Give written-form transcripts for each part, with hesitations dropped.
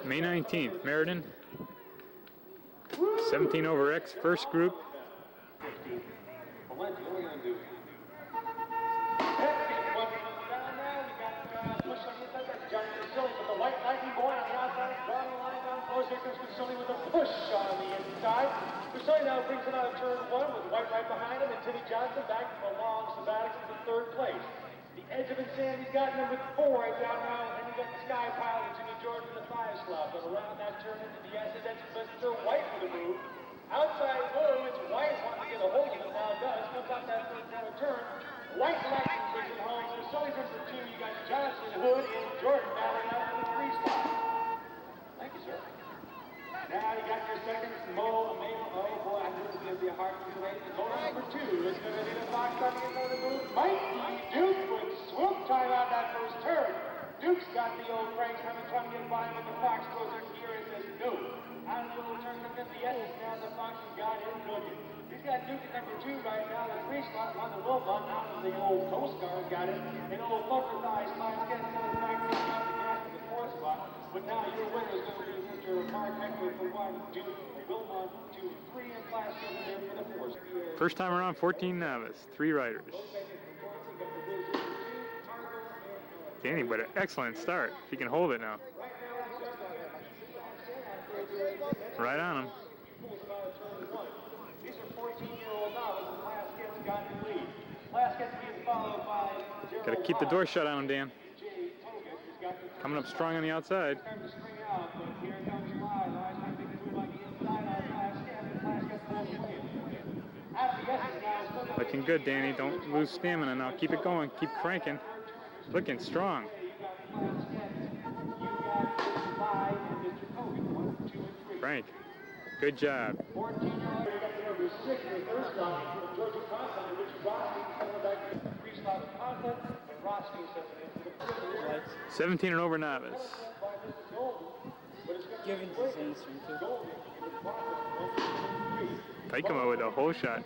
May 19th, Meriden. 17 over X, first group. Here comes Vasily with a push on the inside. Vasily now brings him out of turn one with White right behind him, and Timmy Johnson back to the long sabbatical to third place. The edge of Insanity's got number 4 right down now, and you got the Sky Pilot and Jimmy Jordan in the 5 slot. But around that turn into the S, that's Mr. White for the move. Outside blue, it's White wanting to get a hold of it, now does. Comes out that third quarter turn. White lightning brings it home. Vasily's number 2, you got Johnson, Hood, and Jordan battling out in the 3 slot. Thank you, sir. Now you got your second, Mo, oh boy, I knew it was going to be a hard one to rate. Motor number 2 is going to be the Fox on the inside of the move. Might be Duke with swoop time on that first turn. Duke's got the old cranks coming, trying to get by him, and the Fox throws her gear and says no. Out of the old turn, look at the S, now the Fox has got him cooking. He's got Duke at number 2 right now, the 3 slot on the Wilbon, out of the old Coast Guard got it, and old Fluffer Thighs, Plaskett, coming back to the gas in the 4th spot. But now your winner is going to be Mr. Mark Hector for 1, Duke, Wilmot 2, 3, and Plaskett in there for the 4th. First time around, 14 novice, 3 riders. Danny, but an excellent start. If he can hold it now. Right on him. These are 14-year-old novices. Plaskett's got the lead. Plaskett's being followed by Got to keep the door shut on him, Dan. Coming up strong on the outside. Looking good, Danny. Don't lose stamina now. Keep it going. Keep cranking. Looking strong. Frank, good job. 17 and over novice. Givens is in this one too. Taikoma with a whole shot.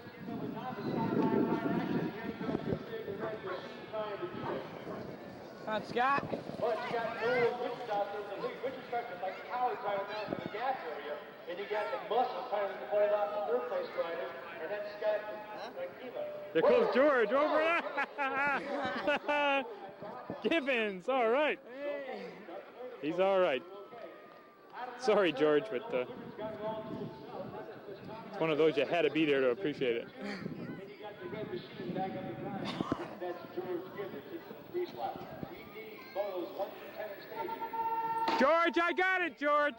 Come on, Scott. But you got no Richards out there. The Richards starts with like Cowley driving down to the gas area, and you got the muscle trying to hold off the third place rider, and then Scott like Eva. There goes George over there. Givens, all right. He's all right. Sorry, George, but it's one of those you had to be there to appreciate it. And you got the red machine back on the ground. That's George Givens. It's the 3 slot. Bolos 1 through 10 stages. George, I got it, George.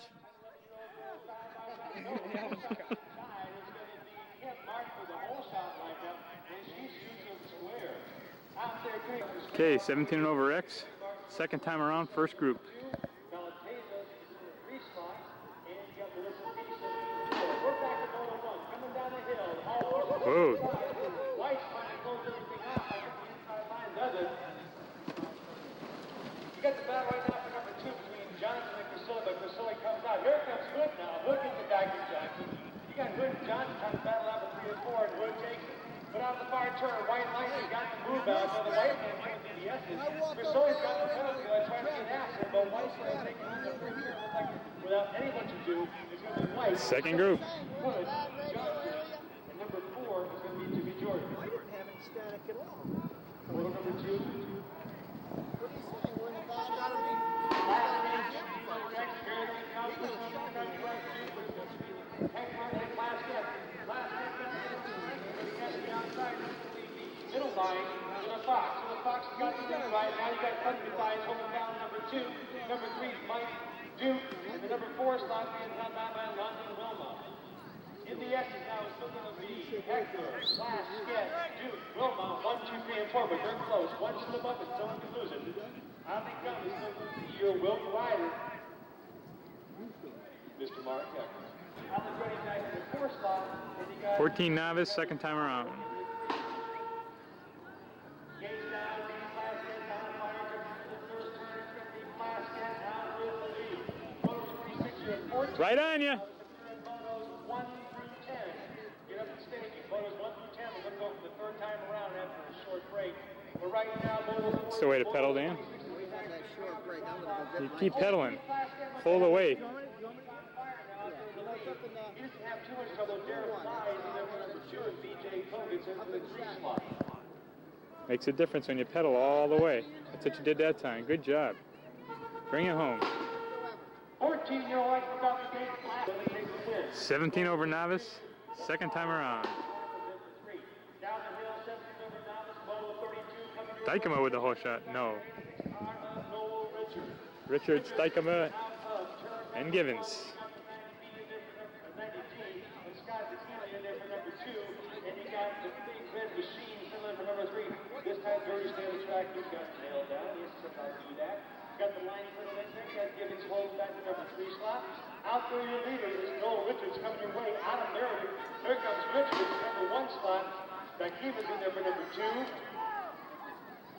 Okay, 17 and over X. Second time around, first group. Whoa. You got the battle right now for number 2 between Johnson and Priscilla, but Priscilla comes out. Here comes Hood now. Hood gets it back to Johnson. You got Hood and Johnson trying to battle out for 3 and 4, and Hood takes it. But out of the far turn, White Lightning got the move out, so the White man comes to the S's. Priscilla's got the penalty trying to get after him, but White's going to take it over here. Like, without anyone to do, it's going to be White. Second group. Hood, Johnson, and number 4 is going to be Jimmy Jordan. I didn't have any static at all. Order number 2. What are you saying? We're in the bottom. Gotta be. Middle line to the Fox. So the Fox has got the lead right now. You got Country Thighs holding down number 2. Number 3 is Mike Duke. And the number 4 slot being held down by London Wilma. In the S's now is still going to be Hector, Plaskett, Duke, Wilma, 1, 2, 3, and 4, but they're close. One slip up and someone can lose it. I think that is still going to be your Wilk rider, Mr. Mark Hector. On the 29th and the 4 slot, and you got 14 novice, second time around. Gage down, Plaskett down, fire to the first turn. It's going to be Plaskett out with the lead. Photo 26, you're at 14. Right on you. Photos 1 through 10. Get up and staging. Photos 1 through 10. We're going to go for the 3rd time around after a short break. We're right now. That's the way to pedal, Dan. That short break. I'm gonna go You keep pedaling. Full away. He doesn't have too much trouble. Jared Fly is in there for number 2, and BJ Koget's in for the 3 slot. Makes a difference when you pedal all the way. That's what you did that time. Good job. Bring it home. 14-year-old right from off the gate. Plaskett takes the win. 17 over novice. Second time around. Down the hill, 17 over novice. Moto 32 coming to Dykema with the whole shot. No. Noel Richards, Richards. Dykema, and Givens. This time George stayed on the track. He's got nailed down. He has to somehow do that. Got the line put in there. Got Givens holds back to number 3 slot. Out there, your leader is Noel Richards coming your way. Out of there, there comes Richards, number 1 slot. Bakima's in there for number 2.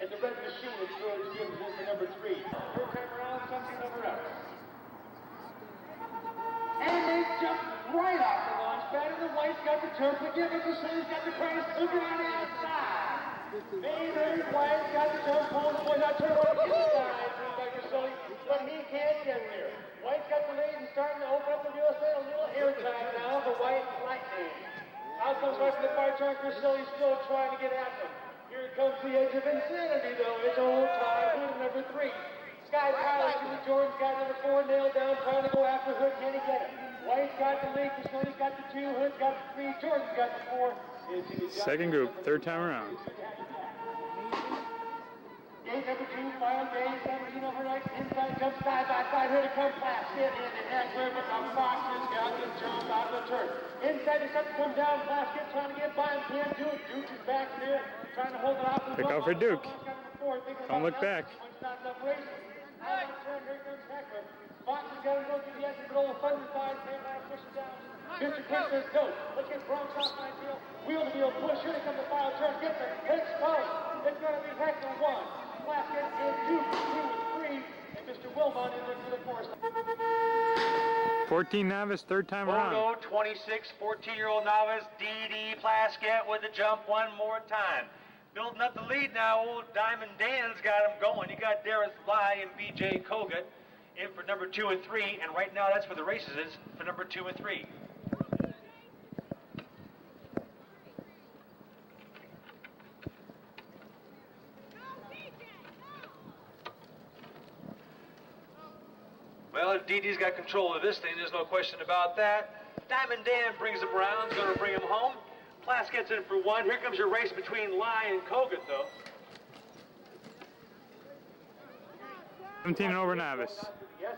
And the red machine is George Givens in for number 3. Third time around, something over X. And they jump right off the launch pad, and the white's got the turn for Givens. The sun's got the cross, looking on the outside. Maybe White's got the turn, pulling the boy, not turn over the inside. But he can't get there. White's got the lead and starting to open up the wheel, a little air time now for White Lightning. Out comes right from the far turn, Griselli's still trying to get at them. Here comes the edge of insanity, though. It's old time, Hood number 3. Sky Pilot, Jimmy Jordan's got number 4 nailed down, trying to go after Hood. Can he get it? White's got the lead, Griselli's got the 2, Hood's got the 3, Jordan's got the 4. Second group, third time around. Gate number 2, final gate, 17 over right, inside, jump side by side, here to come Plaskett in the Eckler, but the Fox has got the jump out of the turn. Inside, they start to come down, Plaskett trying to get by him, can't do it. Duke is back there, trying to hold it off. Pick out for Duke. Don't look back. Out of the turn, here comes Heckler. Fox has got to go to the exit, but all the Thunderbirds, they're going to push it down. Mr. King says go. Let's get Bronx off my deal. Wheel to wheel push. Here comes the final turn. Get there. It's close. It's going to be Heckler 1. Plaskett in 2 with 3. And Mr. Wilmot in there for the 4th. 14 novice, third time around. Photo 26, 14-year-old novice, D.D. Plaskett with the jump one more time. Building up the lead now. Old Diamond Dan's got him going. You got Dareth Fly and B.J. Koget in for number 2 and 3. And right now that's for the races is for number 2 and 3. Well, if DD's got control of this thing, there's no question about that. Diamond Dan brings him around, going to bring him home. Plaskett's in for 1. Here comes your race between Lai and Koget, though. 17 and over novice.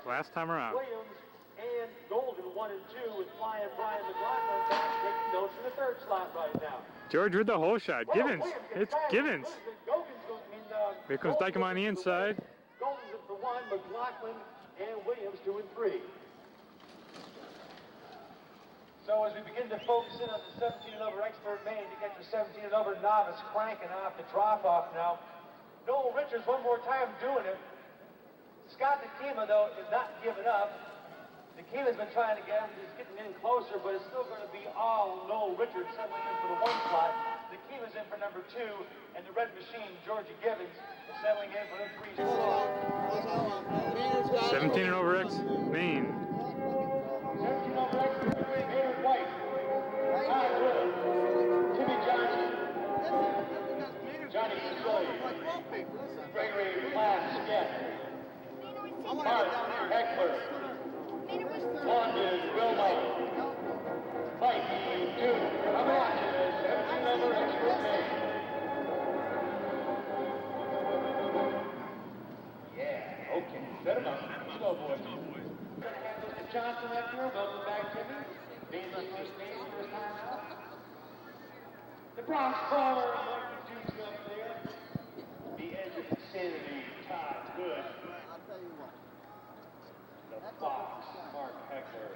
Last time around. Williams and Golden 1 and 2 with Fly and Brian McLaughlin back taking notes in the 3rd slot right now. George with the whole shot. Givens. It's Givens. Here comes Dykema on the inside. Golden's in for 1, McLaughlin and Williams 2 and 3. So as we begin to focus in on the 17 and over expert main, you get your 17 and over novice cranking off the drop off now. Noel Richards one more time doing it. Scott Dykema, though, is not giving up. Dykema's been trying to get him. He's getting in closer, but it's still going to be all Noel Richards settling in for the 1 slot. Dykema's in for number 2, and the red machine, Georgie Givens, is settling in for the 3 slot. 17 and over X main. 17 over X between Hayward White, Todd Wood, Timmy Johnson, Johnny Casilli, Gregory Plaskett, Mark Heckler, London Wilmot, Mike Duke, come on, 17 over expert main. Yeah, okay, set him up. Slow boys. We're going to have Mr. Johnson up here. Welcome back, Timmy. Being the first base first time out. The Bronx Brawler, Mark Duke's up there. The edge of insanity, Todd Good. I'll tell you what. The Fox, Mark Heckler.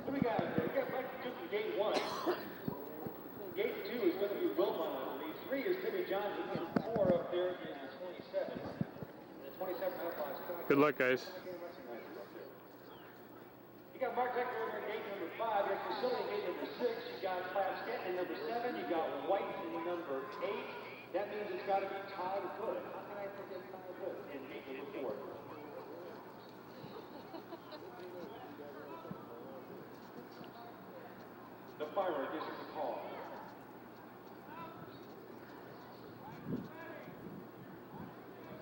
What do we got there? We got Mike Duke in gate 1. Gate 2 is going to be Wilmot on the lead. 3 is Timmy Johnson. And 4 up there is the 27. And the 27 Outlaws. Good luck, guys. You got Mark Heckler in gate number 5. You got Casilli in gate number 6. You got Plaskett in number 7. You You've got White in number 8. That means it's got to be Todd Hood. How can I forget Todd Hood? And 8 number 4. The farmer gives us a call.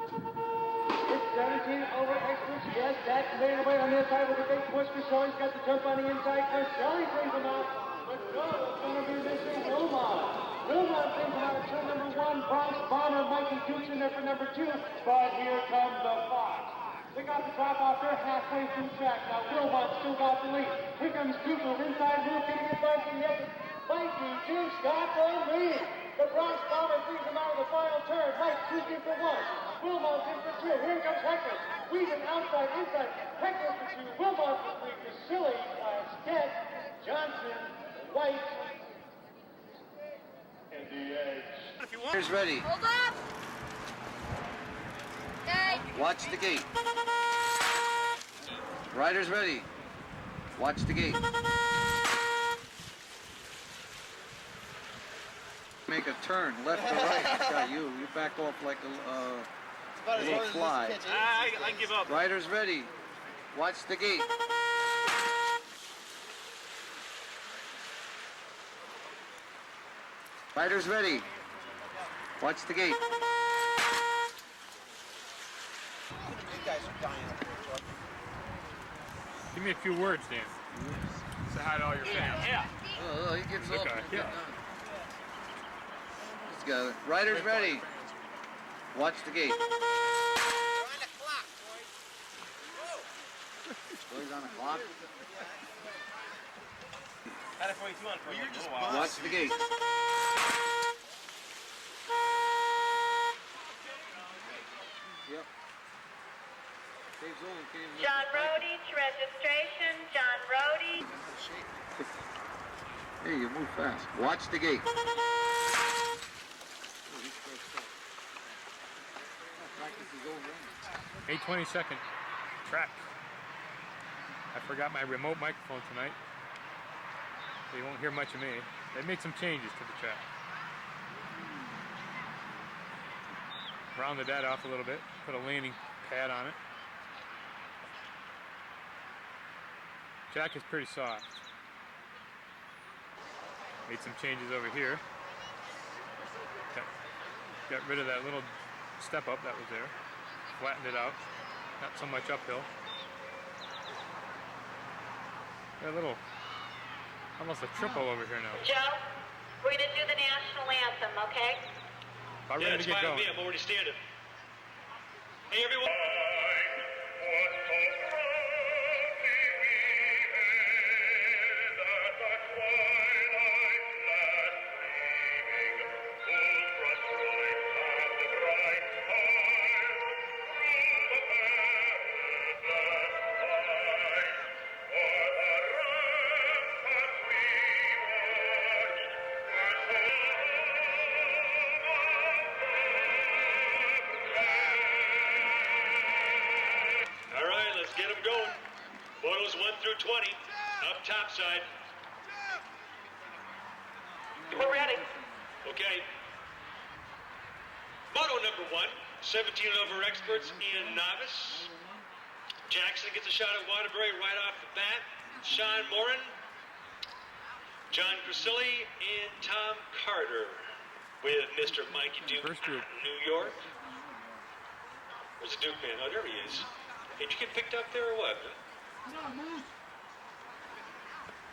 It's 17 over experts. Yes, that's made away on this side with a big push for Shelley's got the jump on the inside. For Shelley brings him out. But no, it's going to be Mr. Wilmot. Wilmot brings him out at turn number 1. Bronx Bomber Mikey Dukes in there for number 2. But here comes the Fox. They got the drop off there halfway through track. Now Wilmot still got the lead. Here comes Dukes inside move, getting it by the end. Mikey Dukes got the lead. The Bronx Bomber brings him out of the final turn. Mike Dukes in for 1. Wilmot's in for 2. Here comes Hector. Weaving outside, inside. Hector for 2. Wilmot for 3. Vasily, Plaskett, Johnson, White, and the edge. Riders ready. Hold up! Okay. Watch the gate. Riders ready. Watch the gate. Make a turn left or right. Got you. You back off like a little fly. I give up. Riders ready. Watch the gate. Riders ready. Watch the gate. You guys are dying up here, Chuck. Give me a few words, Dan. Say hi to all your fans. Yeah. Oh, he gets up. Okay, He's yeah. got it. Riders ready. Watch the gate. You're on the clock, boy. Boys on the clock. Had a 42 on for a little while. Watch the gate. Yep. Saves all and can't even John Rode's registration. John Rode. Hey, you move fast. Watch the gate. Practice is over. 8:22 track. I forgot my remote microphone tonight, so you won't hear much of me. They made some changes to the track. Rounded that off a little bit, put a landing pad on it. Track is pretty soft. Made some changes over here. Got rid of that little step up that was there. Flattened it out. Not so much uphill. Got a little, almost a triple over here now. Joe, we're going to do the national anthem, okay? About ready to get going. I'm already standing. Hey, everyone. Get them going. Photos 1 through 20. Up top side. We're ready. Okay. Moto number 1. 17 over experts and novice. Jackson gets a shot at Waterbury right off the bat. Sean Morin, John Grisilli, and Tom Carter with Mr. Mikey Duke, First group. New York. Where's the Duke man? Oh, there he is. Did you get picked up there or what?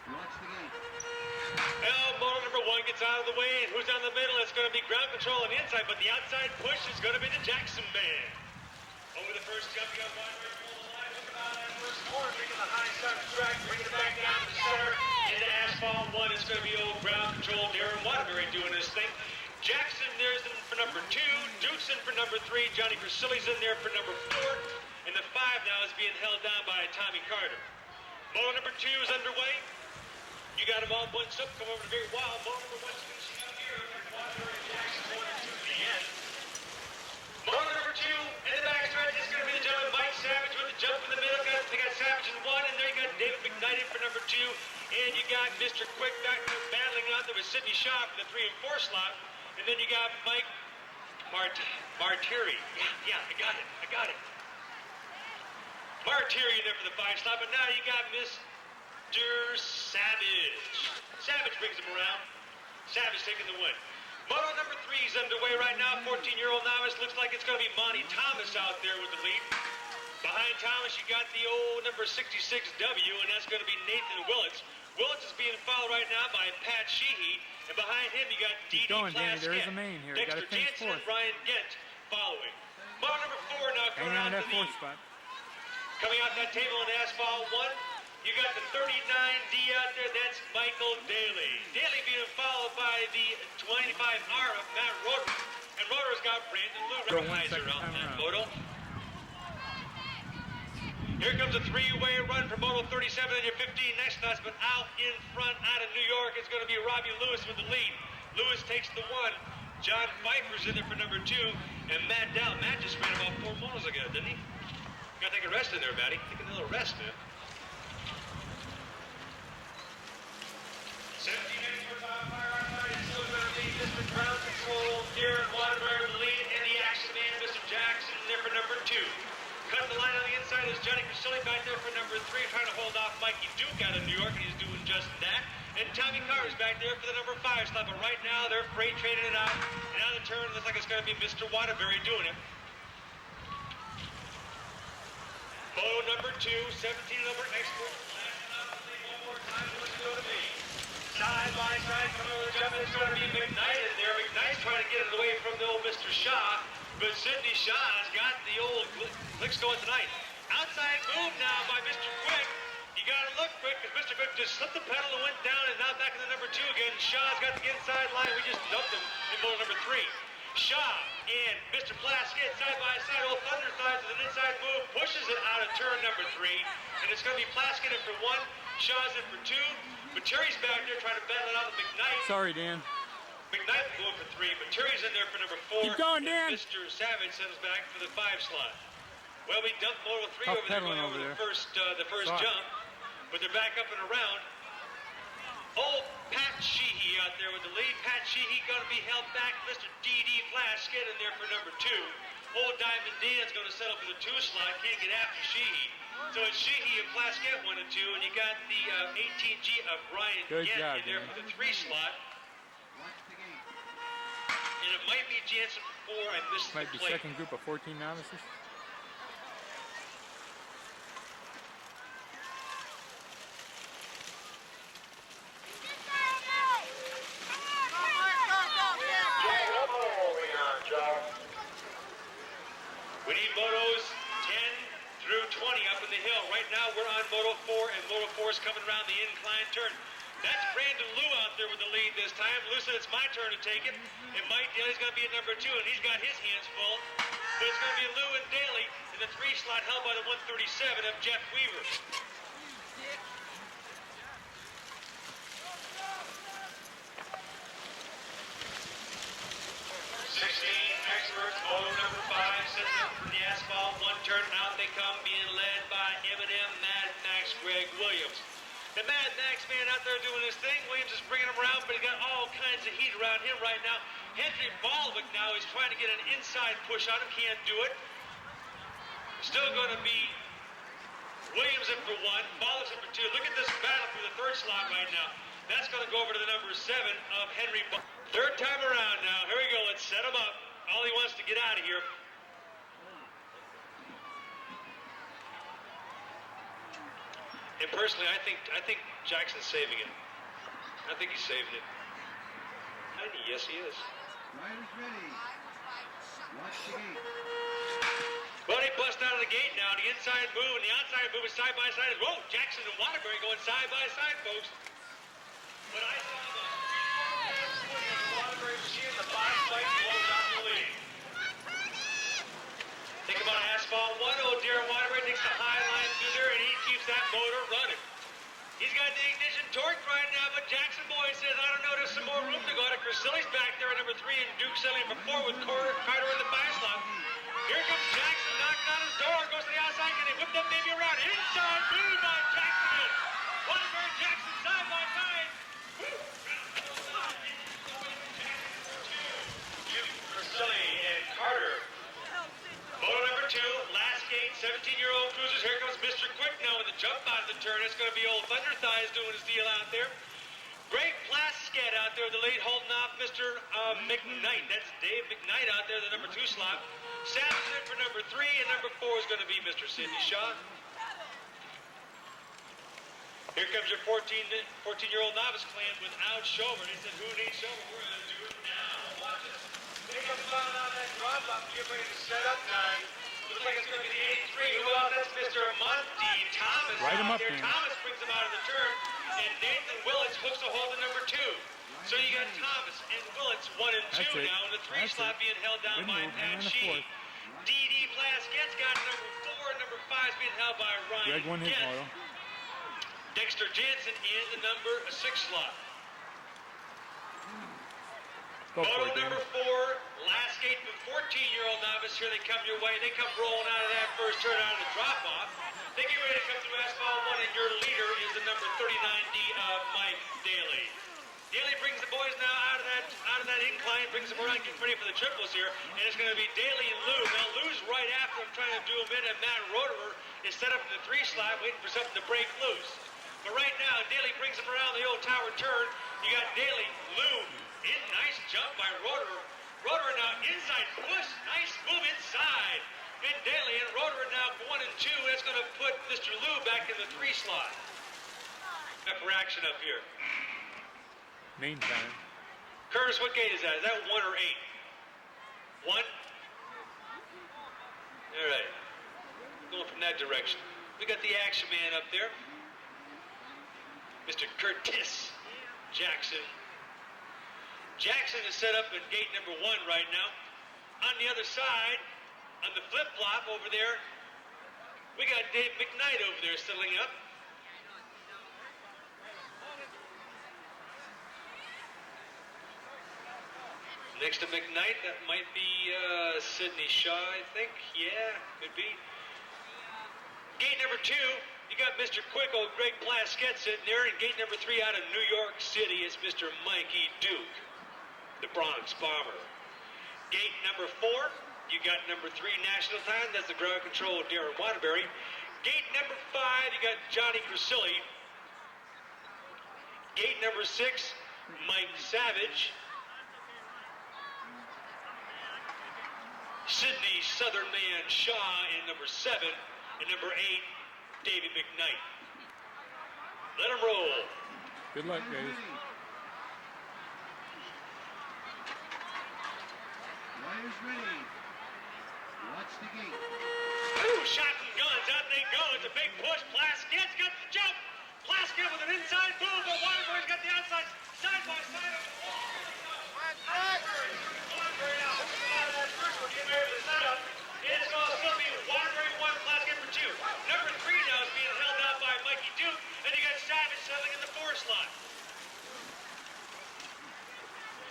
Watch the gate. Well, motor number 1 gets out of the way, and who's on the middle? It's going to be ground control on the inside, but the outside push is going to be the Jackson band. Over the first jump, you got Waterbury pull the line, look about that first corner, bringing the high side of the track, bringing it back down to the center, into asphalt 1. It's going to be old ground control, Darren Waterbury doing this thing. Jackson there's in for number 2, Duke's in for number 3, Johnny Grisilli's in there for number 4. And the 5 now is being held down by Tommy Carter. Motor number 2 is underway. You got them all bunched up. Come over to the very wild. Motor number 1 is finishing up here. Waterbury and Jackson 1 and 2 to the end. Motor number 2 in the back stretch is going to be the gentleman Mike Savage with the jump in the middle. They got Savage in 1, and there you got David McKnight in for number 2. And you got Mr. Quick back there battling out there is Sidney Shaw for the 3 and 4 slot. And then you got Mike Martiri. Yeah, I got it. Martiri in there for the 5 slot, but now you got Mr. Savage. Savage brings him around. Savage taking the win. Moto number 3 is underway right now. 14-year-old novice. Looks like it's going to be Monty Thomas out there with the lead. Behind Thomas, you got the old number 66W, and that's going to be Nathan Willits. Willits is being followed right now by Pat Sheehy, and behind him you got D.D. Plaskett, There is a main here. Dexter Jansen, and Brian Gent following. Moto number 4 now coming out to the spot. Coming out that table in asphalt 1, you got the 39D out there. That's Michael Daly. Daly being followed by the 25R of Matt Roder, and Roder's got Brandon Lou Recognizer out in that moto. Here comes a 3-way run for Moto 37 and your 15 next to us, but out in front, out of New York, it's going to be Robbie Lewis with the lead. Lewis takes the 1. John Pfeiffer's in there for number 2, and Matt Dow. Matt just ran about 4 motos ago, didn't he? You gotta take a rest in there, Matty. Take a little rest, man. 17 minutes for top fire outside. It's still going to be Mr. Ground Control, Darren Waterbury with the lead, and the action man, Mr. Jackson, there for number 2. Cutting the line on the inside is Johnny Cristilli back there for number 3, trying to hold off Mikey Duke out of New York, and he's doing just that. And Tommy Carr is back there for the number 5 slot, but right now they're freight trading it out. And on the turn, it looks like it's going to be Mr. Waterbury doing it. Moto number 2, 17 number expert. One more time, let's go to me. Side by side, coming over the jump, it's going to be McKnight in there. McKnight's trying to get it away from the old Mr. Shaw. But Sidney Shaw has got the old clicks going tonight. Outside move now by Mr. Quick. You got to look quick because Mr. Quick just slipped the pedal and went down, and now back in the number 2 again. Shaw's got the inside line. We just dumped him in motor number 3. Shaw and Mr. Plaskett side by side. Old Thunder Thighs with an inside move pushes it out of turn number 3. And it's going to be Plaskett in for 1. Shaw's in for 2. But Terry's back there trying to battle it out with McKnight. Sorry, Dan. McKnight going for 3, but Terry's in there for number 4. Keep going, Dan. Mr. Savage sends back for the 5 slot. Well, we dumped Moto 3 over there going over the first jump, but they're back up and around. Old Pat Sheehy out there with the lead. Pat Sheehy going to be held back. Mr. D.D. Plaskett in there for number 2. Old Diamond Dan's going to settle for the 2 slot. Can't get after Sheehy. So it's Sheehy and Plaskett 1 and 2, and you got the 18G of Brian Gent in there for the 3 slot. And it might be Jansen for 4. I missed Might the be plate. second group of 14 novices. We need motos 10 through 20 up in the hill. Right now we're on Moto 4, and Moto 4 is coming around the incline turn. That's Brandon Lou out there with the lead this time. Lou said it's my turn to take it. And Mike Daly's going to be at number 2, and he's got his hands full. But it's going to be Lou and Daly in the 3 slot held by the 137 of Jeff Weaver. Experts, Moto number 5, sets up for the asphalt. 1 turn out they come, being led by M&M Mad Max Greg Williams. The Mad Max man out there doing his thing. Williams is bringing him around, but he got all kinds of heat around him right now. Henry Baldwick now is trying to get an inside push on him. Can't do it. Still going to be Williams in for 1. Baldwick's in for 2. Look at this battle for the 3rd slot right now. That's going to go over to the number 7 of Henry Baldwick. 3rd time around now. Here we go. Let's set him up. All he wants to get out of here. And personally, I think Jackson's saving it. I think he's saving it. Yes, he is. Riders ready. Watch the gate. Well, he bust out of the gate now. The inside move and the outside move is side by side. Whoa, Jackson and Waterbury going side by side, folks. But I saw the Waterbury machine, the 5 fight blows out the lead. Think about asphalt 1. Old Darren Waterbury takes the high line through there, and he keeps that motor running. He's got the ignition torque right now, but Jackson Boy says, I don't know, there's some more room to go. Cristilli's back there at number 3, and Duke settling for 4 with Carter in the 5 slot. Here comes Jackson knocking on his door, goes to the outside, and they whip that baby around. Inside move by Jackson. Waterbury Jackson side by side. 17-year-old cruisers. Here comes Mr. Quick now with the jump out of the turn. It's going to be old Thunder Thighs doing his deal out there. Great Plaskett out there, the lead holding off Mr. McKnight. That's Dave McKnight out there, the number 2 slot. Savage in for number 3, and number 4 is going to be Mr. Sidney Shaw. Here comes your 14-year-old novice clan without Shover. They said, who needs Shover? We're going to do it now. Watch this. They come flying on that drop off. Get ready to set up time. Looks like it's going to be the 83. Who else? That's Mr. Monty Thomas. Ride him out up, there. man. Thomas brings him out of the turn. And Nathan Willits hooks a hold to number 2. So you got Thomas and Willits 1 and 2 That's it. now, and the 3 That's slot it. being held down Good by move. Pat And a Sheehy. fourth. D.D. Plaskett's got number 4, and number 5 is being held by Ryan Greg won his Getz. moto. Dexter Jansen in the number 6 slot. Go for Moto it, number Dan. 4, last gate for 14-year-old novice. Here they come your way. They come rolling out of that first turn out of the drop-off. They get ready to come through asphalt 1, and your leader is the number 39D Mike Daly. Daly brings the boys now out of that incline, brings them around, getting ready for the triples here, and it's going to be Daly and Lou. Now Lou's right after him, trying to do him in, and Matt Roederer is set up in the 3 slot, waiting for something to break loose. But right now, Daly brings him around the old tower turn. You got Daly, Lou, in, nice jump by Roederer. Roederer now inside push, nice move inside. And Daly and Roederer now 1 and 2. That's going to put Mr. Lou back in the 3 slot. Up for action up here. Main time. Curtis, what gate is that? Is that 1 or 8? 1? All right. Going from that direction. We got the action man up there. Mr. Curtis Jackson. Jackson is set up at gate number 1 right now. On the other side, on the flip-flop over there, we got Dave McKnight over there settling up. Next to McKnight, that might be Sidney Shaw, I think. Yeah, could be. Gate number 2, you got Mr. Quick, old Greg Plaskett sitting there. And gate number 3 out of New York City is Mr. Mikey Duke, the Bronx Bomber. Gate number 4, you got number 3 National Time. That's the ground control of Darren Waterbury. Gate number 5, you got Johnny Crusilli. Gate number 6, Mike Savage. Sydney Southern Man Shaw in number 7, and number 8, David McKnight. Let him roll. Good luck, guys. Riders ready. Watch the gate. Ooh, shot and guns, out they go. It's a big push. Plaskett's got the jump. Plaskett with an inside move, but Waterbury's got the outside, side by side of the wall. Waterbury now hooks him out of that first one, getting ready to set up. It's going to still be Waterbury 1, Plaskett for 2. Number 3 now is being held out by Mikey Duke, and you got Savage settling in the 4 slot.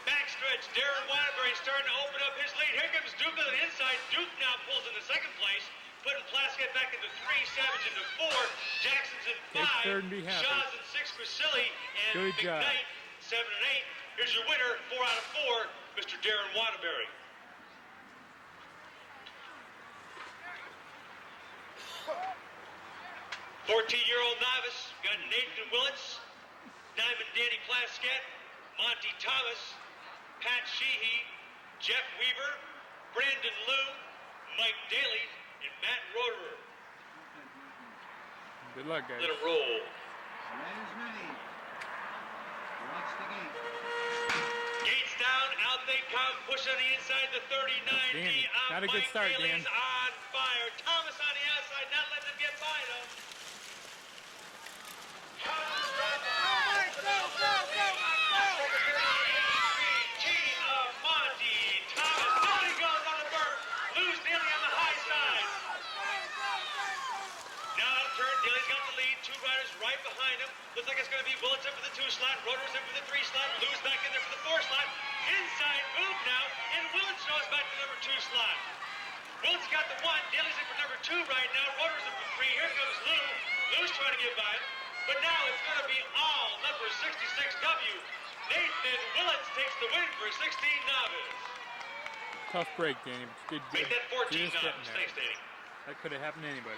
Backstretch, Darren Waterbury starting to open up his lead. Here comes Duke on the inside. Duke now pulls into 2nd place, putting Plaskett back into 3, Savage into 4, Jackson's in 5, Take 3rd and be happy. Shaw's in 6 for Silly, and Good job. McKnight 7 and 8. Here's your winner, 4 out of 4, Mr. Darren Waterbury. "14-year-old novice, got Nathan Willits, Diamond Danny Plaskett, Monty Thomas, Pat Sheehy, Jeff Weaver, Brandon Liu, Mike Daly, and Matt Roederer." Good luck, guys. Let it roll. Riders ready. Watch the gate. Gates down, out they come, push on the inside, the 39D. Dan, not a good Mike start, Daly's Dan. on fire. Thomas on the outside, not letting them get by though. Thomas dropped off. Team of Monty Thomas. Down he goes on the burn. Lou's Daly on the high side. Now out of turn, Daly's got the lead. 2 riders right behind him. Looks like it's going to be Willits in for the 2 slot. Roederer's in for the 3 slot. Lou's back in there for the 4 slot. Inside move now, and Willits goes back to number 2 slot. Willits got the 1. Daly's in for number 2 right now. Roederer's in for 3. Here comes Lou. Lou's trying to get by him. But now it's going to be all number 66W. Nathan Willits takes the win for 16 novice. Tough break, Danny. Good. Make that 14 Just getting novice. there. Thanks, Danny. That could have happened to anybody.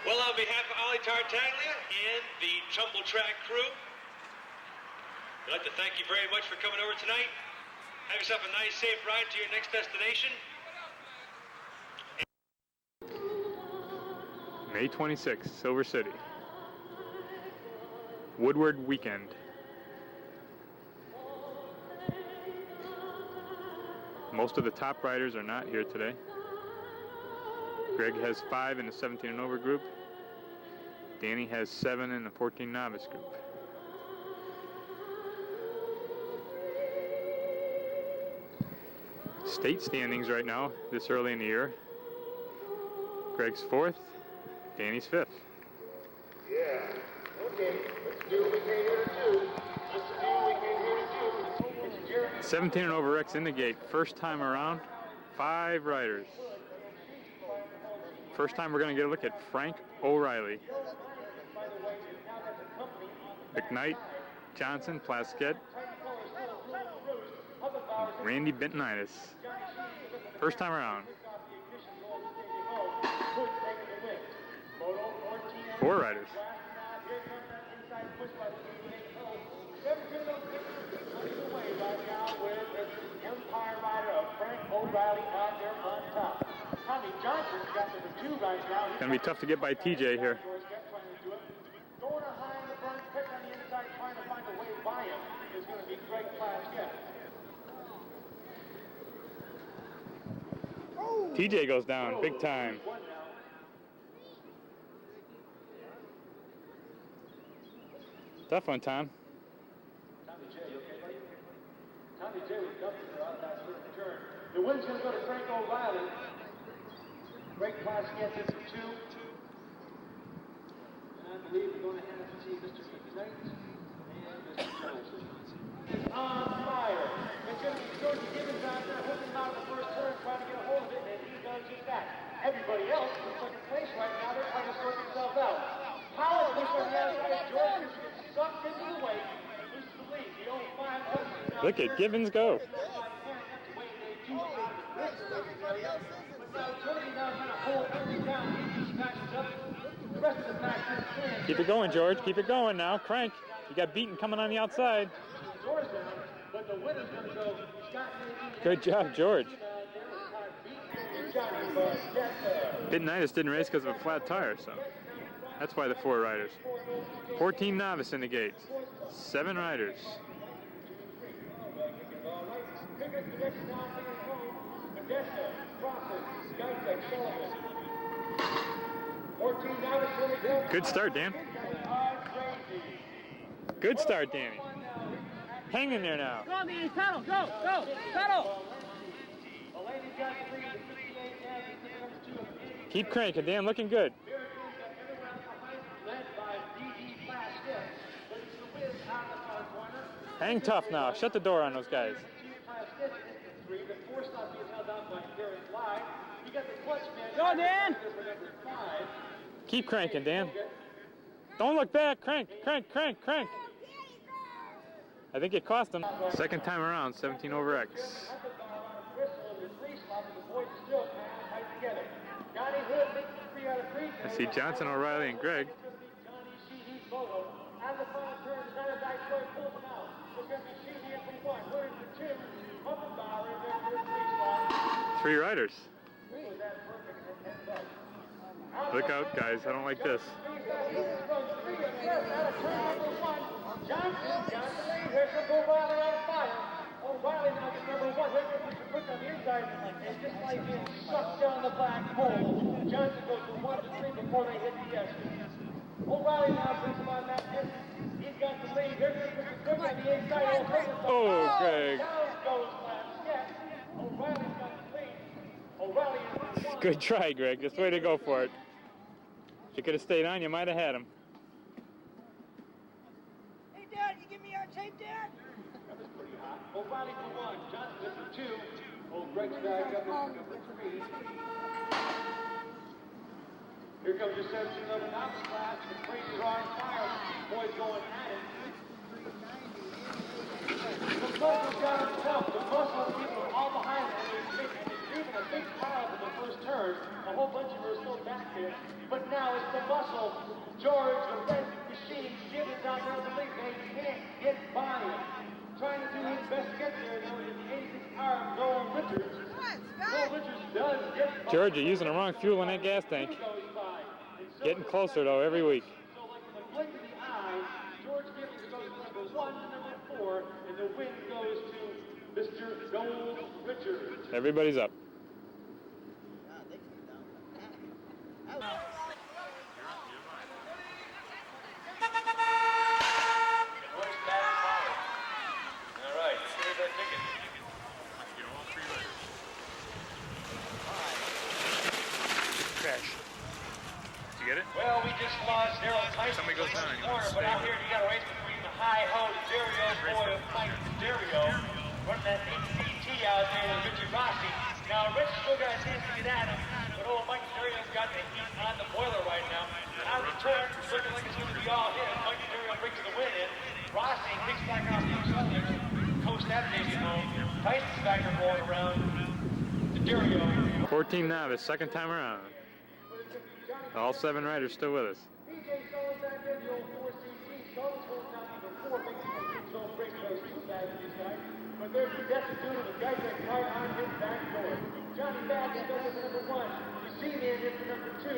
Well, on behalf of Ollie Tartaglia and the Tumble Track crew, I'd like to thank you very much for coming over tonight. Have yourself a nice, safe ride to your next destination. May 26th, Silver City. Woodward weekend. Most of the top riders are not here today. Greg has 5 in the 17 and over group. Danny has 7 in the 14 novice group. State standings right now, this early in the year. Greg's 4th, Danny's 5th. Yeah. Okay. Let's do what we came here to do. Let's do what we came here to do. It's Jeremy. 17 and over X in the gate. First time around, 5 riders. First time we're going to get a look at Frank O'Reilly. McKnight, Johnson, Plaskett, Randy Bentonitis. First time around. 4 riders. Empire rider of Frank O'Reilly out there on top. Tommy Johnson's got the 2 right now. It's going to be tough to get by TJ here. Going high in the front, pick on the inside, trying to find a way by him is going to be Greg Plaskett. TJ goes down big time. Tough one, Tom. Tommy J, you okay, buddy? Tommy J was dumping her out of that first turn. The win's going to go to Frank O'Reilly. Greg Plaskett is the 2. And I believe we're going to have to see Mr. McKnight and Mr. Johnson. On fire. It's going to be George Gibbons out there hooking him out of the first turn, trying to get a hold of it, and he does just that. Everybody else in second place right now, they're trying to sort themselves out. Powell pushed on the outside. George is sucked into the weight. Loses the lead. The old 5 touches. Look at Gibbons go. Keep it going, George. Keep it going now. Crank. You got beaten coming on the outside. Good job, George. Bentonitis didn't race because of a flat tire, so that's why the 4 riders. 14 novice in the gate. 7 riders. Good start, Dan. Good start, Danny. Hang in there now. Go on, Danny, pedal, go, pedal. Keep cranking, Dan. Looking good. Hang tough now. Shut the door on those guys. Go, Dan. Keep cranking, Dan. Don't look back. Crank, crank, crank, crank. I think it cost him. Second time around, 17 over X. I see Johnson, O'Reilly, and Greg. 3 riders. Look out, guys. I don't like this. O'Reilly now gets number 1. Here's Mr. Quick on the inside. And just like being sucked down the black hole. Johnson goes from 1 to 3 before they hit the exit. O'Reilly now brings him on that end. He's got the lead. Here's Mr. Quick on the inside. Oh, Greg. Down goes Plaskett. O'Reilly's got the lead. O'Reilly is 1. Good try, Greg. That's the way to go for it. If you could have stayed on, you might have had him. Hey, Dad, you give me your tape, Dad? That was pretty hot. O'Reilly for 1. Johnson is for 2. Oh, Greg's back up at number 3. Here comes your 17 over novice class. The crazies are on fire. Boys going at it. The goes down himself. muscle. George, the red machine, Gibbons out there in the lead. They can't get by him. Trying to do his best to get there, though, is the 86 arm, Noel Richards. Noel Richards does get by. George, you're using the wrong fuel in that gas tank. Getting closer, though, every week. So, like in the blink of the eye, George Gibbons goes to number 1 and number 4, and the win goes to Mr. Noel Richards. Everybody's up. Crash. Did you get it? Well, we just lost Daryl Tyson. Somebody goes down and you corner, but out here you got a race between the high-ho Dario boy of Mike Dario running that ACT out there with Richie Rossi. Now, Rich still got a chance to get at him, but old Mike Dario's got the heat on the boiler right now. Out of the turn, it's looking like it's going to be all his. Mike Dario brings the win in. Rossi kicks back off the southern coast that baby home. Tyson's back there rolling around. Dario. 14 novice, second time around. All 7 riders still with us. But there's the destitute of the guy that right on his back door. Johnny Baggins goes to number 1. You see the end for number 2.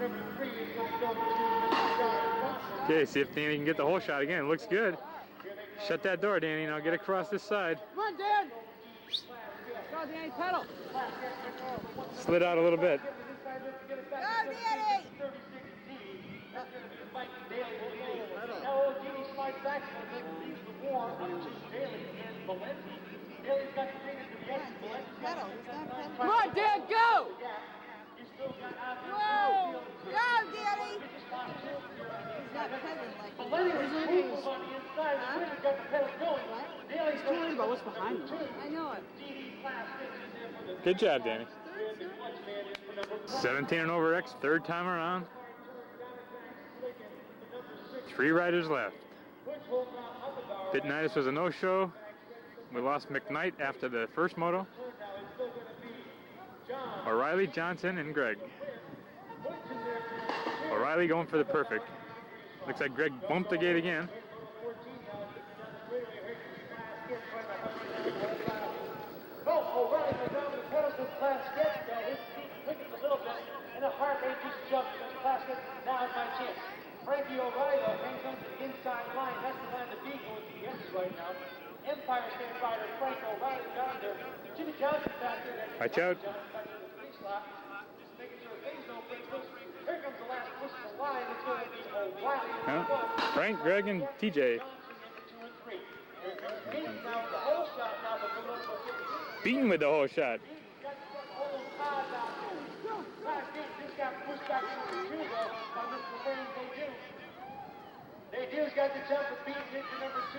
Number 3 is going to go to Mr. John. Okay, see if Danny can get the whole shot again. Looks good. Shut that door, Danny, and I'll get across this side. Come on, Dan. Go, Danny, pedal. Slid out a little bit. Go, Danny. Now, old Genie slides back and leaves the war up to Daly and Valenti. Daly's got the fingers to the exit. Pedal. Come on, Dan, go. Whoa. Go, Danny. He's not pedaling like Valenti's moving on the inside. Huh? Got the pedal going. Daly's too worried about what's behind him. I know it. Good job, Danny. 17 and over X, third time around. 3 riders left. Pitonitis was a no-show. We lost McKnight after the first moto. O'Reilly, Johnson, and Greg. O'Reilly going for the perfect. Looks like Greg bumped the gate again. O'Reilly goes down to the pedals with Plaskett. His feet quickens a little bit, and the heart rate just jumps because Plaskett now is my chance. Frankie O'Reilly hangs on to the inside line. That's the line to beat going to the edges right now. Empire State rider Frank O'Reilly down there. Jimmy Johnson back there. Watch out. Just making sure things don't break loose. Here comes the last push of the line. It's going to be O'Reilly. Frank, Greg, and TJ. Beaten with the whole shot. They do's got the jump with beating into number 2.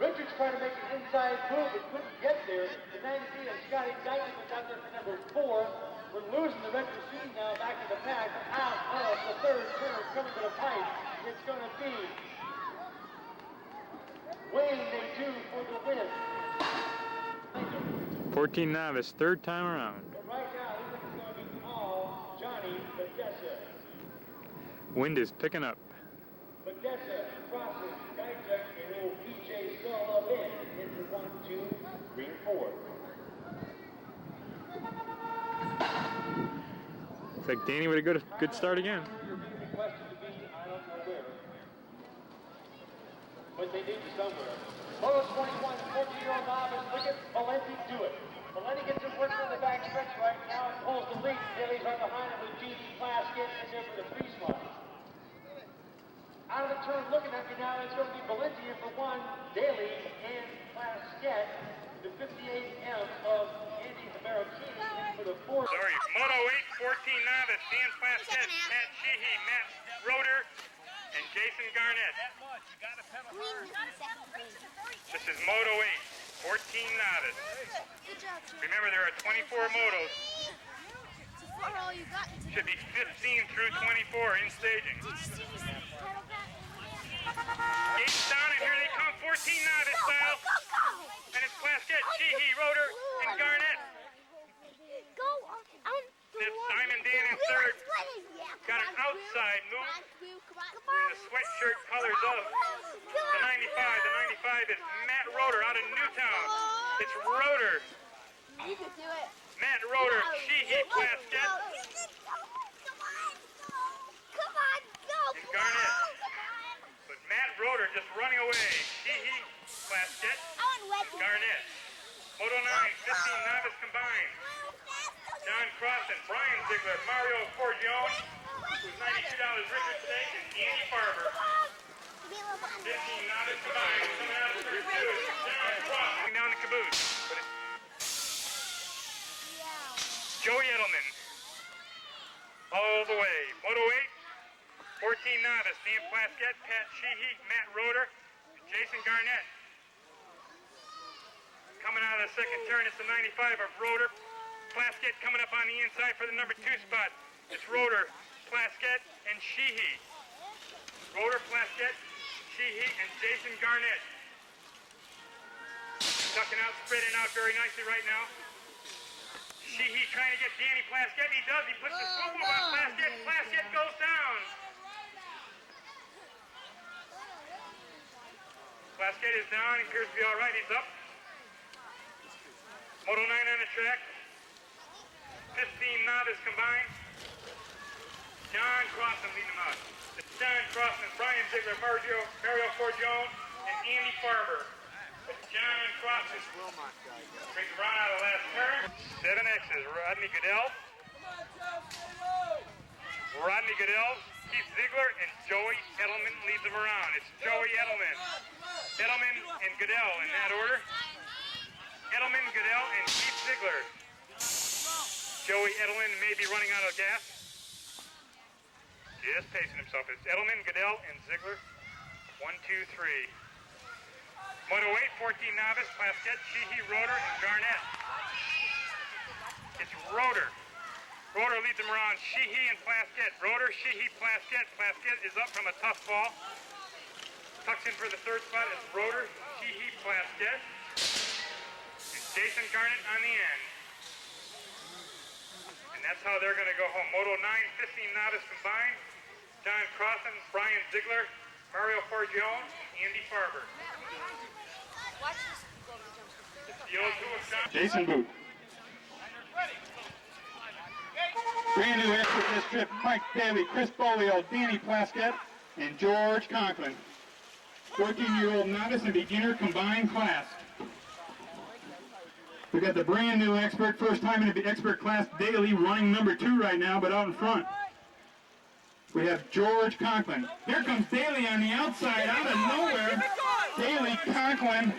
Richards trying to make an inside move but couldn't get there. The 93 of Scotty Dyson was out there for number 4. We're losing the red machine now back in the pack. Out of the third turn coming to the pipe. It's going to be Wayne they do for the win. 14 novice, third time around. But right now, this is going to be all Johnny Badessa. Wind is picking up. Badessa crosses Guycheck and old PJ Sullivan into 1, 2, 3, 4. Looks like Danny with a good start again. Requested to be, I don't know where. But they need you somewhere. Moto 21, 14-year-old novice, look at Valenti do it. Valenti gets him working on the back stretch right now and pulls the lead. Daly's right behind him with G.D. Plaskett in there for the 3 spot. Out of the turn looking at me now, it's going to be Valenti in for 1, Daly and Plaskett. The 58M of Andy Americini in for the 4. Sorry, Moto 8, 14 novice, Dan Plaskett, Pat Sheehy, Matt Roeder, and Jason Garnett. This is Moto 8, 14 novice. Remember, there are 24 motos. Should be 15 through 24 in staging. Gates down, and here they come, 14 novice style. And it's Plaskett, Sheehy, Roeder, and Garnett. Go on That's Simon Dan in third. Got an outside move in the sweatshirt colors of the 95. The 95 is Matt Roeder out of Newtown. It's Roeder. You can do it. Matt Roeder, Sheehy, Plaskett. Come on, go. And Garnett. But Matt Roeder just running away. Sheehy, Plaskett, Garnett. Moto 9, 15 novice combined. John Crossan, Brian Ziegler, Mario Forgione, who's $92 richer today, and Andy Farber. 15 novice combined. Coming out of turn 2, John Crossan down the caboose. But Joey Edelman. All the way. Moto 8, 14 novice, Dan Plaskett, Pat Sheehy, Matt Roeder, and Jason Garnett. Coming out of the second turn, it's the 95 of Roeder. Plaskett coming up on the inside for the number 2 spot. It's Roeder, Plaskett, and Sheehy. Roeder, Plaskett, Sheehy, and Jason Garnett. Tucking out, spreading out very nicely right now. Sheehy trying to get Danny Plaskett. He does. He puts the swoop move on Plaskett. Plaskett goes down. Plaskett is down. He appears to be all right. He's up. Moto 9 on the track. 15 novice combined. John Crossan leading them out. It's John Crossan, Brian Ziegler, Mario Forgione, and Andy Farber. It's John Crossan brings Ron out of the last turn. 7X is Rodney Goodell. Rodney Goodell, Keith Ziegler, and Joey Edelman leads them around. It's Joey Edelman. Edelman and Goodell in that order. Edelman, Goodell, and Keith Ziegler. Joey Edelman may be running out of gas. Just pacing himself. It's Edelman, Goodell, and Ziegler. 1, 2, 3. Moto 8, 14 novice, Plaskett, Sheehy, Roeder, and Garnett. It's Roeder. Roeder leads them around. Sheehy and Plaskett. Roeder, Sheehy, Plaskett. Plaskett is up from a tough fall. Tucks in for the third spot. It's Roeder, Sheehy, Plaskett. And Jason Garnett on the end. And that's how they're going to go home. Moto 9, 15 novice combined. John Crossan, Brian Ziegler, Mario Forgione, Andy Farber. It's the 02 of John. Jason Boot. Brand new effort this trip, Mike Daly, Chris Bolio, Danny Plaskett, and George Conklin. 14-year-old novice and beginner combined class. We got the brand new expert, first time in the expert class, Daly, running number 2 right now, but out in front. We have George Conklin. Here comes Daly on the outside, out of nowhere. Daly, Conklin,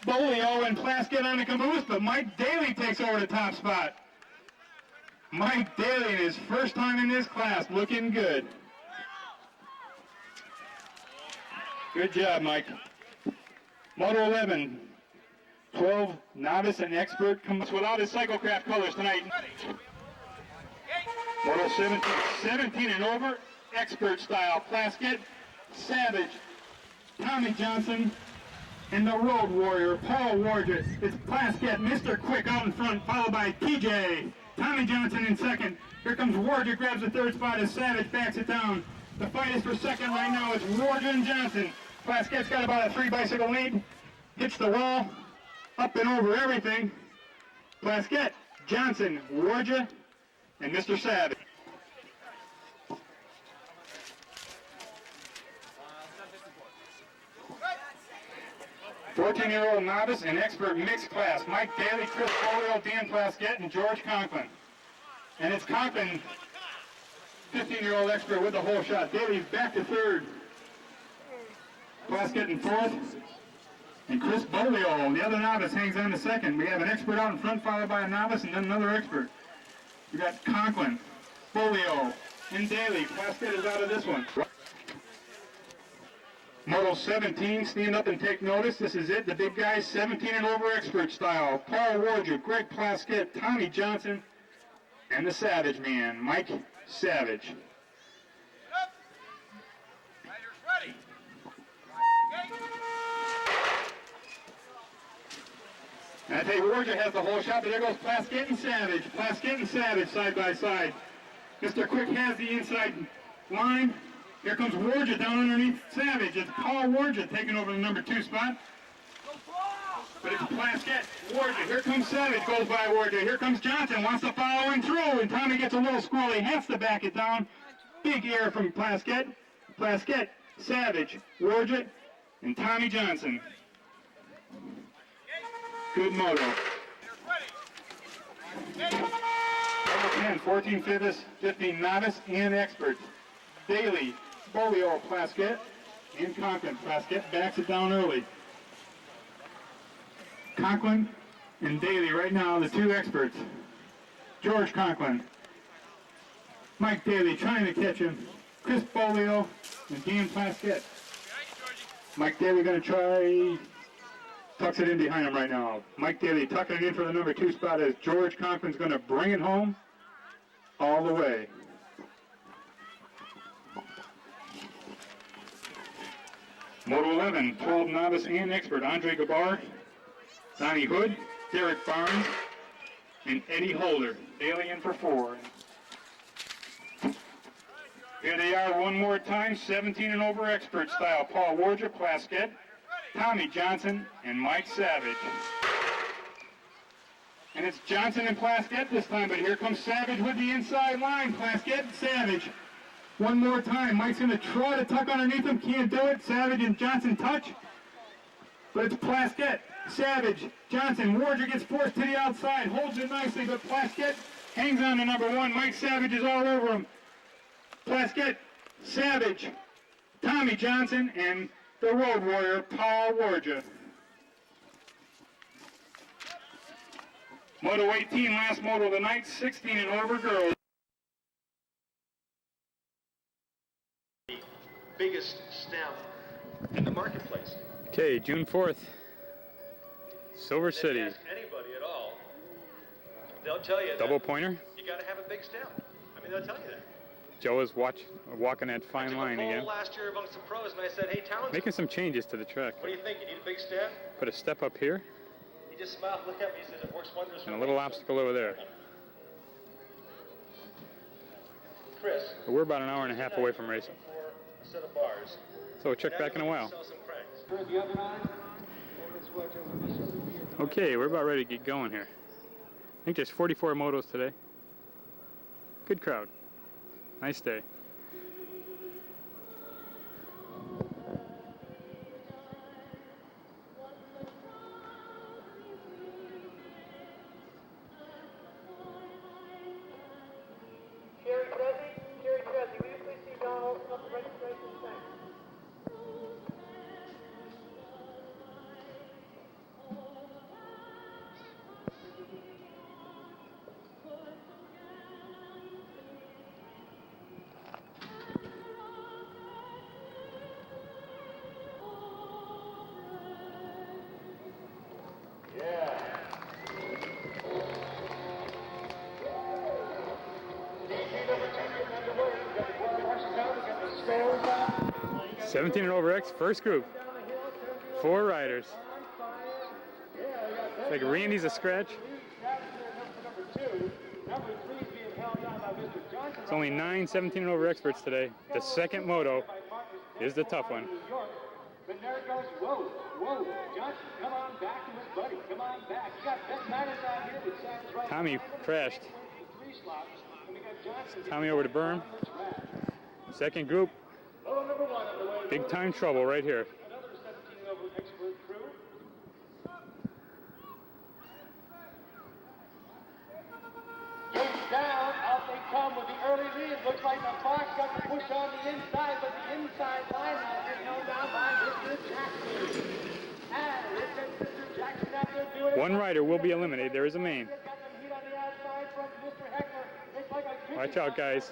Bolio, and Plaskett on the caboose, but Mike Daly takes over the top spot. Mike Daly in his first time in this class, looking good. Good job, Mike. Moto 11, 12 novice and expert comes without his cyclocraft colors tonight. Moto 17 and over, expert style, Plaskett, Savage, Tommy Johnson, and the Road Warrior, Paul Warger. It's Plaskett, Mr. Quick out in front, followed by TJ. Tommy Johnson in second. Here comes Warger, grabs the third spot as Savage backs it down. The fight is for second right now. It's Warger and Johnson. Plaskett's got about a 3-bicycle lead. Hits the wall, up and over everything. Plaskett, Johnson, Warger, and Mr. Savage. "14-year-old novice and expert mixed class, Mike Daly, Chris Bolio, Dan Plaskett, and George Conklin. And it's Conklin, 15-year-old expert with the whole shot. Daly's back to third. Plaskett in fourth. And Chris Bolio, the other novice, hangs on to second. We have an expert out in front, followed by a novice, and then another expert. We got Conklin, Bolio, and Daly. Plaskett is out of this one. Moto 17, stand up and take notice. This is it, the big guys, 17 and over expert style. Paul Warger, Greg Plaskett, Tommy Johnson, and the Savage Man, Mike Savage. That's Dante Warja has the whole shot, but there goes Plaskett and Savage. Plaskett and Savage side by side. Mr. Quick has the inside line. Here comes Warja down underneath Savage. It's Paul Warja taking over the number 2 spot. But it's Plaskett, Warja. Here comes Savage, goes by Warja. Here comes Johnson, wants to follow him through, and Tommy gets a little squirrely, has to back it down. Big air from Plaskett. Plaskett, Savage, Warja, and Tommy Johnson. Good moto. Number 10, 14 Fitness, 15 Novice, and Expert. Daly, Bolio, Plaskett, and Conklin. Plaskett backs it down early. Conklin and Daly right now, the 2 experts. George Conklin, Mike Daly trying to catch him. Chris Bolio and Dan Plaskett. Mike Daly going to try, tucks it in behind him right now. Mike Daly tucking it in for the number 2 spot as George Conklin's going to bring it home all the way. Moto 11, 12 Novice and Expert. Andre Gabar, Donnie Hood, Derek Barnes, and Eddie Holder. Daly in for 4. Here they are one more time, 17 and over expert style. Paul Warja, Plaskett, Tommy Johnson, and Mike Savage. And it's Johnson and Plaskett this time, but here comes Savage with the inside line. Plaskett, Savage. One more time. Mike's going to try to tuck underneath him. Can't do it. Savage and Johnson touch. But it's Plaskett, Savage, Johnson. Warja gets forced to the outside. Holds it nicely, but Plaskett hangs on to number 1. Mike Savage is all over him. Plaskett, Savage, Tommy Johnson, and the road warrior, Paul Warja. Moto 18, last moto of the night, 16 and over girls. Biggest stem in the marketplace. Okay, June 4th, Silver City. If you ask anybody at all, they'll tell you Double that pointer. you got to have a big stem. I mean, they'll tell you that. Joe is walking that fine line again. Last year amongst the pros, and I said, "Hey, Townsend, Making some changes to the track. what do you think? You need a big stem?" Put a step up here He just smiled, looked at me, he says, "It works wonders for and a me." little obstacle over there. Chris, But we're about an hour and a half away from racing. for a set of bars. So we'll check back in a while. Sell some cranks. Okay, we're about ready to get going here. I think there's 44 motos today. Good crowd. Nice day. Jerry Trezzi, will you please see Don open up the registration? Thanks. Yeah. 17 and over X, first group. 4 riders. It's like Randy's a scratch. It's only 9 17 and over experts today. The second moto is the tough one. But there it goes. Whoa. Johnson, come on back to his buddy. Come on back. You got Ben Matters out here with Savage right. Tommy crashed. Tommy over to berm. Second group. Big time trouble right here. Another 17 over expert crew. Goes down, out they come with the early lead. Looks like the Fox got the push on the inside, but the inside line has been held down by Mr. Jackson. And it's Mr. Jackson out there doing it. One rider will be eliminated. There is a main. Got some heat on the outside from Mr. Heckler. It's like a Watch out, guys.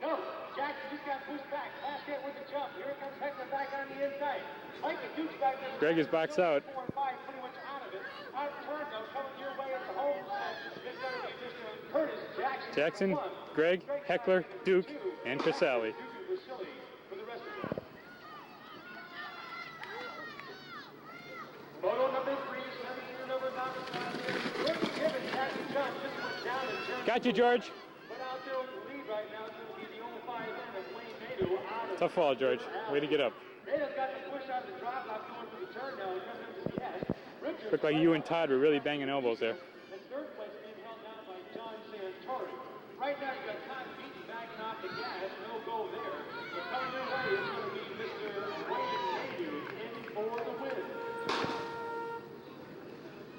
No, Jackson just got pushed back. Plaskett with the jump. Here comes Heckler back on the inside. Mike and Dukes back there. Greg is boxed out. 4 and 5 pretty much out of it. Out front though, coming your way at the home set. It's going to be Mr. Curtis Jackson. Jackson, Greg, Heckler, Duke, and Casale. For the rest of them. Moto number 3, 17 Got you, George. But out there with the lead right now is going to be the 05 man of Wayne Nadeau out of... Tough fall, George. Way to get up. Nadeau's got the push out of the drop, not going for the turn now. He comes into the S. Richards... Looked like you and Todd were really banging elbows there. And third place being held down by John Santori. Right now you got Todd Beaton backing off the gas. No go there. But coming their way is going to be Mr. Wayne Nadeau in for the win.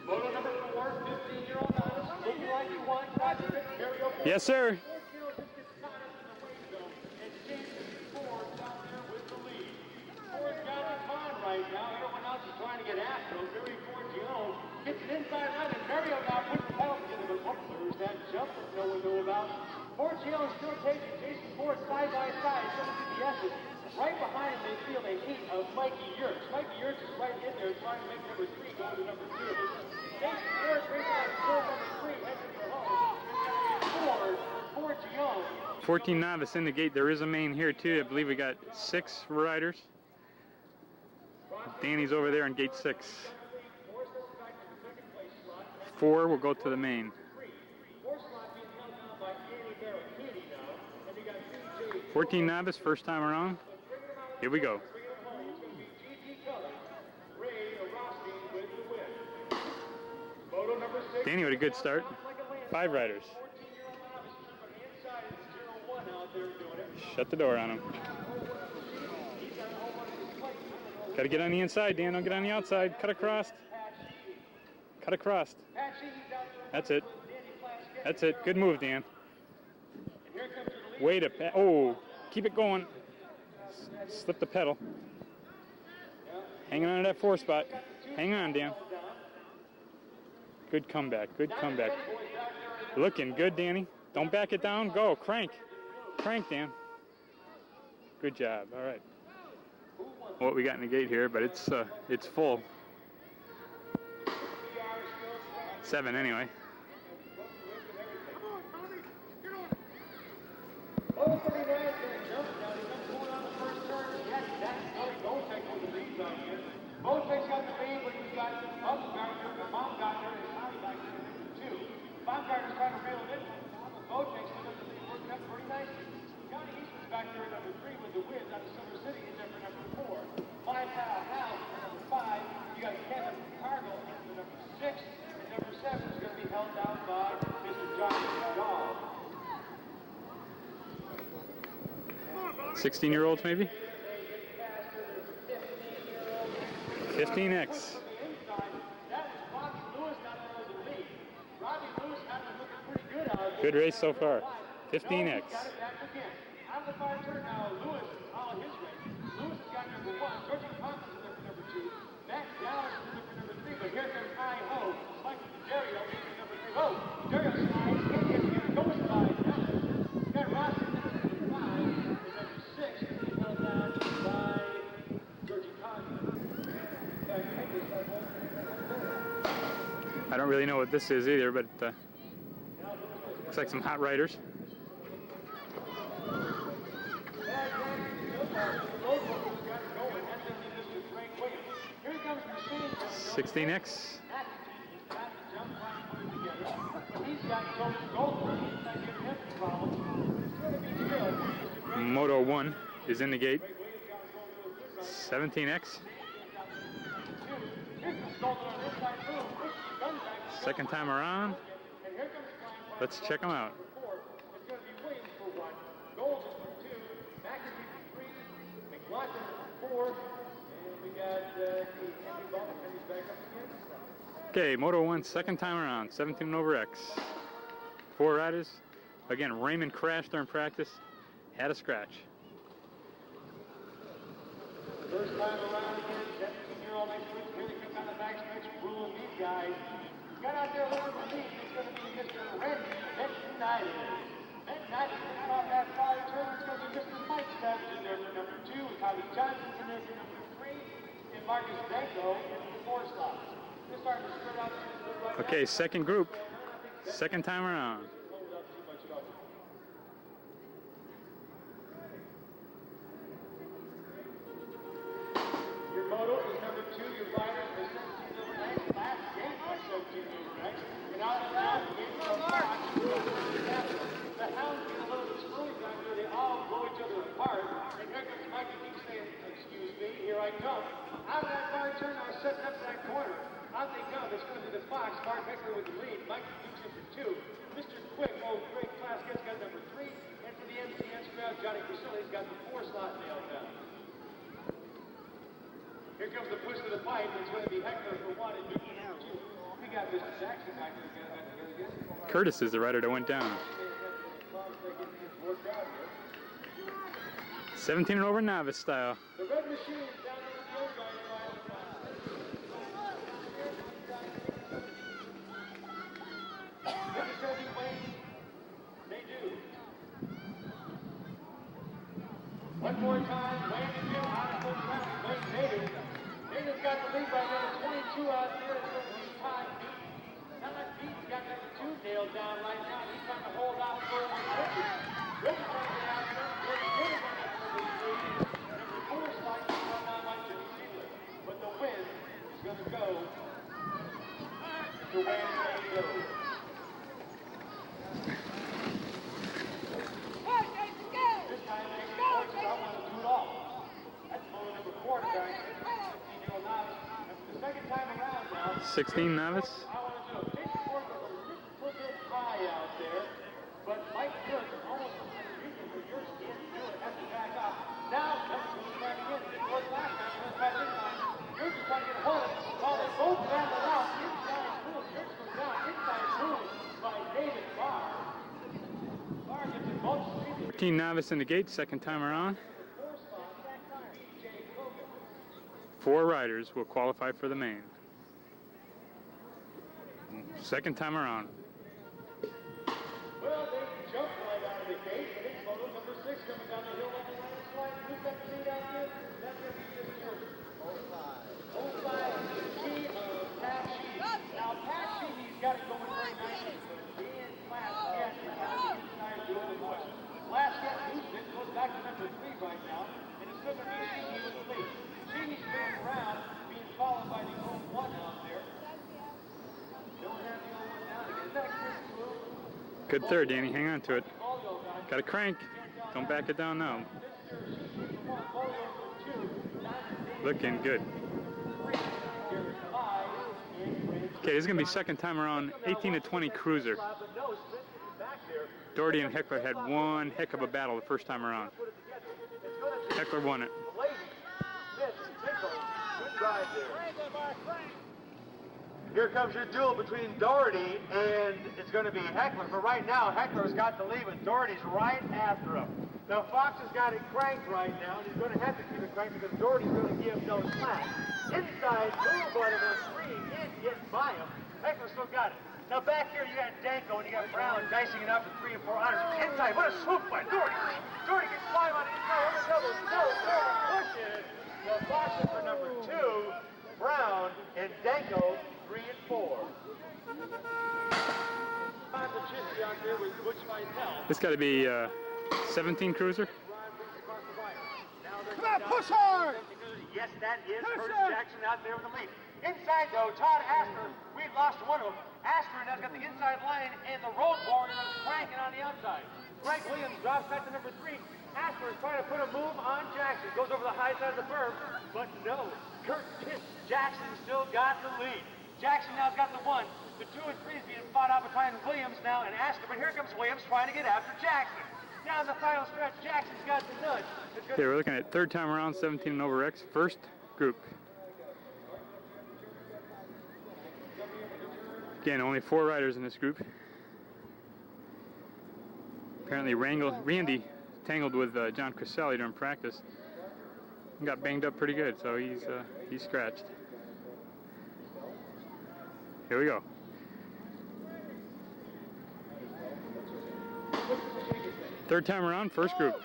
Moto number 4, 15-year-old novice, looking like you want Plaskett. Yes, sir. Right now, everyone else is trying to get after him. Very Forgione gets an inside run, and Mario now puts the pedal together. But there's that jump that no one knew about. Forgione still taking Jason Ford side by side, coming to the S's. Right behind him, they feel the heat of Mikey Yurts. Mikey Yurts is right in there trying to make number 3 go to number 2. Jason Ford brings out Ford number 3, heading for home. Ford, Forgione. 14 novice in the gate. There is a main here too. I believe we got 6 riders. Danny's over there in gate 6. 4 will go to the main. 14 novice, first time around. Here we go. Danny with a good start. 5 riders. Shut the door on him. Got to get on the inside, Dan. Don't get on the outside. Cut across. Cut across. That's it. That's it. Good move, Dan. Way to... Oh, keep it going. Slip the pedal. Hanging on to that 4 spot. Hang on, Dan. Good comeback. Good comeback. Looking good, Danny. Don't back it down. Go. Crank. Crank, Dan. Good job. All right. What we got in the gate here, but it's full. 7 anyway. Boatface got the lead, but we've got Baumgartner, Baumgartner, and Tommy back there in number 2. Baumgartner's trying to reel it in. Boatface still got the lead, working up pretty nicely. Johnny Easton's back there in number 3 with the wins out of Silver City in there for number 4. Five Pal House for number 5. You got Kevin Cargill for number 6. And number 7 is going to be held down by Mr. Johnny Dahl. 16-year-olds maybe? 15X. Good race so far. 15X. On the far turn now, Lewis is all his race. Lewis has got number 1. Georgie Thompson is there for number 2. Matt Dallas is there for number 3. But here comes I-Ho. Mike Dario is for number 3. Oh, Dario slides. He goes by Dallas. He's got Ross in there for number 5. And number 6 is being held down by Georgie Thompson. I don't really know what this is either, but looks like some hot riders. 16X. Moto 1 is in the gate. 17X. Second time around. Let's check them out. Okay, Moto 1, second time around, 17 over X. 4 riders. Again, Raymond crashed during practice, had a scratch. First time around again, 17-year-old X-Witz really comes on the backstretch, ruling these guys. Got out there a little bit lead, it's going to be Mr. Randy United. United coming off that far turn, it's going to be Mr. Mike Savage in there for number 2, Tommy Johnson's in there for number 3, and Marcus Danko in the 4 slot. They're starting to spread out. Okay, second group, second time around. Your moto is number 2, your riders are 17 over X, last game by 17 over X, and out of that, the game from March. the hounds get a little bit screwy down here. They all blow each other apart. And here comes Mikey keeps saying, excuse me, here I come. Out of that far turn, I was setting up that corner. Out they come. It's going to be the Fox. Mark Beckler with the lead. Mikey Dukes in for 2. Mr. Quick, old Greg Plaskett's got number 3. And for the MCS crowd, Johnny Priscilla's got the 4 slot nailed down. Here comes the push to the pipe. It's going to be Heckler for 1 and Dukes for 2. We got Mr. Jackson back together again. Curtis is the rider that went down. 17 and over novice style. The red machine down in the field going They do. One more time, Wayne and Jim out of full traffic. Wayne Nader. Nader's got the lead by number 22 out there. It's going to be Todd Beat. Now that Beat's got number 2 nailed down right now. He's trying to hold off for Richard. Richard's trying to get out there. Number 4 slot is run down by Jimmy Sealer. But the win is going to go to Wayne Nader. This time they get points from one to 2 off. That's motor number 4 guys. 16-year-old novice. And for the second time around now, 16 novice. I want to do a big fork was a little bit high out there, but Mike Good almost underneath him, but yours can't do it. Has to back off. Now, Dunk's going to try to get it. It was last time, but try this time. Yours is trying to get a hold of it. While they both battle out, inside move. Yours goes down. Inside move by David Barr. Barr gets it both. 13 novice in the gate, second time around. 4 riders will qualify for the main. Second time around. Well, they jumped right out of the gate. It's photo number 6 coming down the hill on the landslide. Who's got the lead out there? That's going to be this year. 05 is the key of Pat Sheehy. Now, Pat Sheehy's got it going very nicely. He and Plaskett is on the inside doing the push. Plaskett loses it, goes back to number 3 right now, and it's still going to be Sheehy with the lead. Sheehy's going around, being followed by the 01 out there. Don't have the 01 down again. Is that Chris Blue? Good third, Danny. Hang on to it. Got to crank. Don't back it down now. Looking good. Okay, this is going to be second time around, 18 to 20 cruiser. Doherty and Heckler had one heck of a battle the first time around. Heckler won it. Here comes your duel between Doherty and it's going to be Heckler. For right now, Heckler's got the lead, but Doherty's right after him. Now, Fox has got it cranked right now, and he's going to have to keep it cranked because Doherty's going to give no slack. Inside, move by number 3, can't get by him. Heckler still got it. Now, back here, you got Danko and you got Brown dicing it up to 3 and 4 honors. Inside, what a swoop by Doherty. Doherty gets 5 on the inside, over double, pushes. The Fox is for number 2, Brown, and Danko 3 and 4. This got to be 17 cruiser. Come on, push hard! Yes, that is Curtis Jackson out there with the lead. Inside, though, Todd Astor, we lost one of them. Astor has got the inside lane, and the Road Warrior is cranking on the outside. Frank Williams drops back to number 3. Astor is trying to put a move on Jackson. Goes over the high side of the berm, but no. Jackson still got the lead. Jackson now's got the 1. The 2 and 3 is being fought out between Williams now and Astor, but here comes Williams trying to get after Jackson. Now in the final stretch, Jackson's got the nudge. Okay, we're looking at third time around, 17 and over X, first group. Again, only 4 riders in this group. Apparently Randy tangled with John Criselli during practice and got banged up pretty good, so he's scratched. Here we go. Third time around, first group.